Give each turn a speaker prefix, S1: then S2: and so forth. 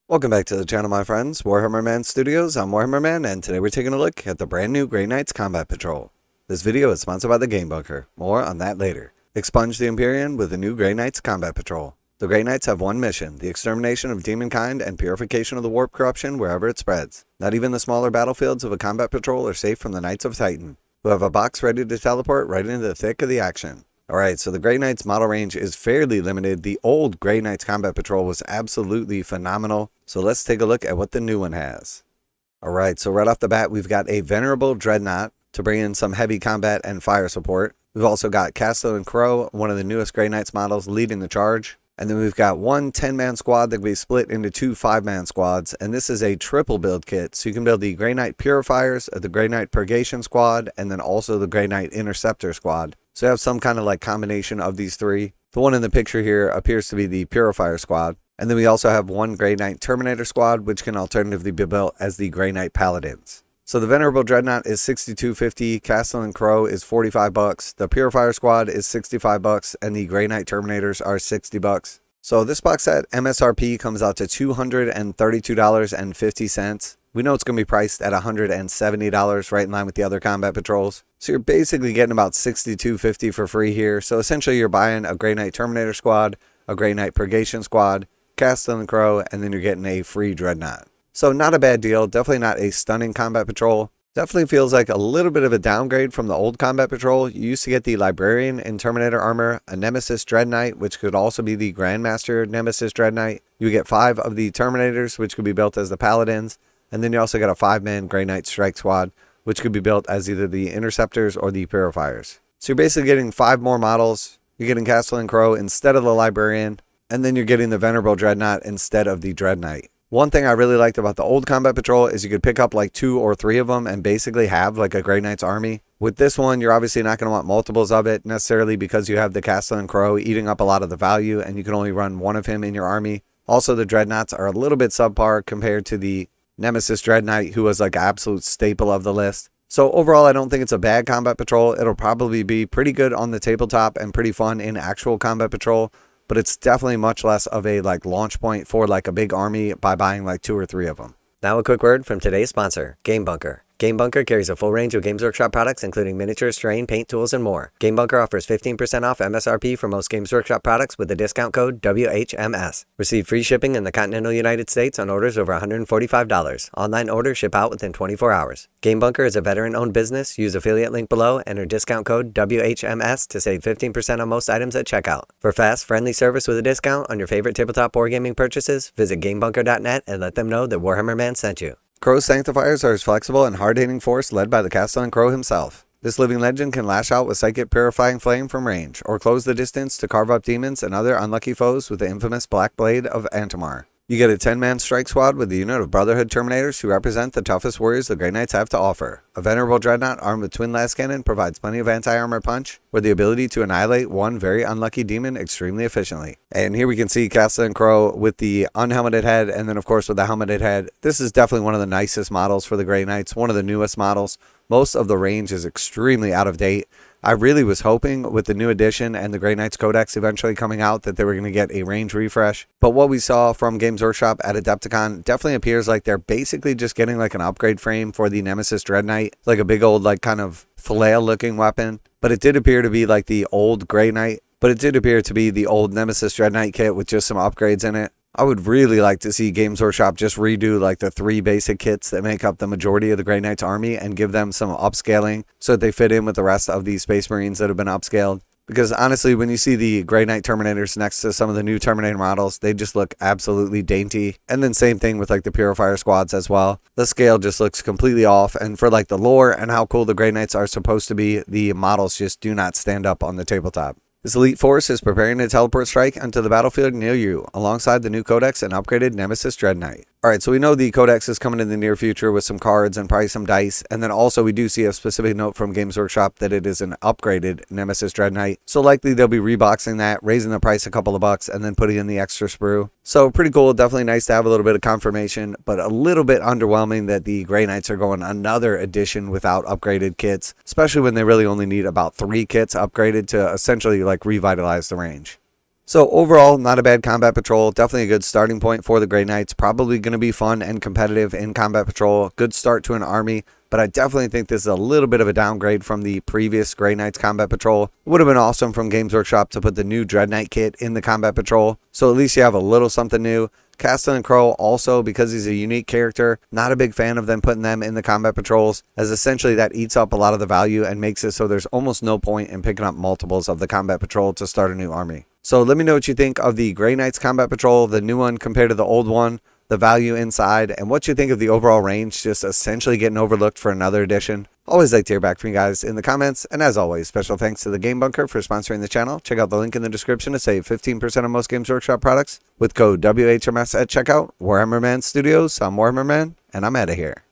S1: Welcome back to the channel, my friends. Warhammer Man Studios, I'm Warhammer Man, and today we're taking a look at the brand new Grey Knights Combat Patrol. This video is sponsored by the Game Bunker. More on that later. Expunge the Empyrean with the new Grey Knights Combat Patrol. The Grey Knights have one mission, the extermination of demonkind and purification of the warp corruption wherever it spreads. Not even the smaller battlefields of a combat patrol are safe from the Knights of Titan, who have a box ready to teleport right into the thick of the action. Alright, so the Grey Knights model range is fairly limited. The old Grey Knights Combat Patrol was absolutely phenomenal. So let's take a look at what the new one has. Alright, so right off the bat, we've got a Venerable Dreadnought to bring in some heavy combat and fire support. We've also got Casteklan Crowe, one of the newest Grey Knights models, leading the charge. And then we've got one 10-man squad that can be split into two 5-man squads. And this is a triple build kit. So you can build the Grey Knight Purifiers, the Grey Knight Purgation Squad, and then also the Grey Knight Interceptor Squad. So you have some kind of like combination of these three. The one in the picture here appears to be the Purifier Squad. And then we also have one Grey Knight Terminator Squad, which can alternatively be built as the Grey Knight Paladins. So the Venerable Dreadnought is $62.50, Casteklan Crowe is $45, the Purifier Squad is $65, and the Grey Knight Terminators are $60. So this box set MSRP comes out to $232.50. We know it's going to be priced at $170, right in line with the other combat patrols. So you're basically getting about $62.50 for free here. So essentially you're buying a Grey Knight Terminator Squad, a Grey Knight Purgation Squad, Casteklan Crowe, and then you're getting a free Dreadnought. So not a bad deal. Definitely not a stunning combat patrol. Definitely feels like a little bit of a downgrade from the old combat patrol. You used to get the Librarian in Terminator armor, a Nemesis Dreadnought, which could also be the Grandmaster Nemesis Dreadnought. You get 5 of the Terminators, which could be built as the Paladins. And then you also got a 5-man Grey Knight Strike Squad, which could be built as either the Interceptors or the Purifiers. So you're basically getting 5 more models. You're getting Casteklan Crowe instead of the Librarian, and then you're getting the Venerable Dreadnought instead of the Dreadnought. One thing I really liked about the old combat patrol is you could pick up like 2 or 3 of them and basically have like a Grey Knight's army. With this one, you're obviously not going to want multiples of it necessarily because you have the Casteklan Crowe eating up a lot of the value and you can only run one of him in your army. Also, the Dreadnoughts are a little bit subpar compared to the Nemesis Dreadnought, who was like an absolute staple of the list. So overall, I don't think it's a bad combat patrol. It'll probably be pretty good on the tabletop and pretty fun in actual combat patrol, but it's definitely much less of a like launch point for like a big army by buying like 2 or 3 of them.
S2: Now a quick word from today's sponsor, Game Bunker. Game Bunker carries a full range of Games Workshop products, including miniatures, terrain, paint, tools, and more. Game Bunker offers 15% off MSRP for most Games Workshop products with the discount code WHMS. Receive free shipping in the continental United States on orders over $145. Online orders ship out within 24 hours. Game Bunker is a veteran-owned business. Use affiliate link below, enter discount code WHMS to save 15% on most items at checkout. For fast, friendly service with a discount on your favorite tabletop wargaming purchases, visit GameBunker.net and let them know that Warhammer Man sent you.
S1: Crowe's Sanctifiers are his flexible and hard-hitting force led by the Casteklan Crowe himself. This living legend can lash out with Psychic Purifying Flame from range, or close the distance to carve up demons and other unlucky foes with the infamous Black Blade of Antimar. You get a 10-man strike squad with a unit of Brotherhood Terminators who represent the toughest warriors the Grey Knights have to offer. A Venerable Dreadnought armed with twin las cannon provides plenty of anti-armor punch, with the ability to annihilate one very unlucky demon extremely efficiently. And here we can see Casteklan Crowe with the unhelmeted head, and then of course with the helmeted head. This is definitely one of the nicest models for the Grey Knights, one of the newest models. Most of the range is extremely out of date. I really was hoping with the new edition and the Grey Knights Codex eventually coming out that they were going to get a range refresh. But what we saw from Games Workshop at Adepticon definitely appears like they're basically just getting like an upgrade frame for the Nemesis Dreadnought. Like a big old like kind of flail looking weapon. But it did appear to be like the old Grey Knight. But it did appear to be the old Nemesis Dreadnought kit with just some upgrades in it. I would really like to see Games Workshop just redo like the 3 basic kits that make up the majority of the Grey Knights army and give them some upscaling so that they fit in with the rest of the Space Marines that have been upscaled. Because honestly, when you see the Grey Knight Terminators next to some of the new Terminator models, they just look absolutely dainty. And then same thing with like the Purifier squads as well. The scale just looks completely off, and for like the lore and how cool the Grey Knights are supposed to be, the models just do not stand up on the tabletop. This elite force is preparing to teleport strike onto the battlefield near you, alongside the new Codex and upgraded Nemesis Dreadnought. Alright, so we know the Codex is coming in the near future with some cards and probably some dice, and then also we do see a specific note from Games Workshop that it is an upgraded Nemesis Dreadnought, so likely they'll be reboxing that, raising the price a couple of bucks, and then putting in the extra sprue. So pretty cool, definitely nice to have a little bit of confirmation, but a little bit underwhelming that the Grey Knights are going another edition without upgraded kits, especially when they really only need about 3 kits upgraded to essentially like revitalize the range. So overall, not a bad combat patrol. Definitely a good starting point for the Grey Knights. Probably going to be fun and competitive in combat patrol. Good start to an army. But I definitely think this is a little bit of a downgrade from the previous Grey Knights Combat Patrol. It would have been awesome from Games Workshop to put the new Dreadnought kit in the Combat Patrol, so at least you have a little something new. Casteklan Crowe also, because he's a unique character, not a big fan of them putting them in the Combat Patrols, as essentially that eats up a lot of the value and makes it so there's almost no point in picking up multiples of the Combat Patrol to start a new army. So let me know what you think of the Grey Knights Combat Patrol, the new one compared to the old one, the value inside, and what you think of the overall range just essentially getting overlooked for another edition. Always like to hear back from you guys in the comments, and as always, special thanks to the Game Bunker for sponsoring the channel. Check out the link in the description to save 15% on most Games Workshop products with code WHMS at checkout. Warhammer Man Studios, I'm Warhammer Man, and I'm out of here.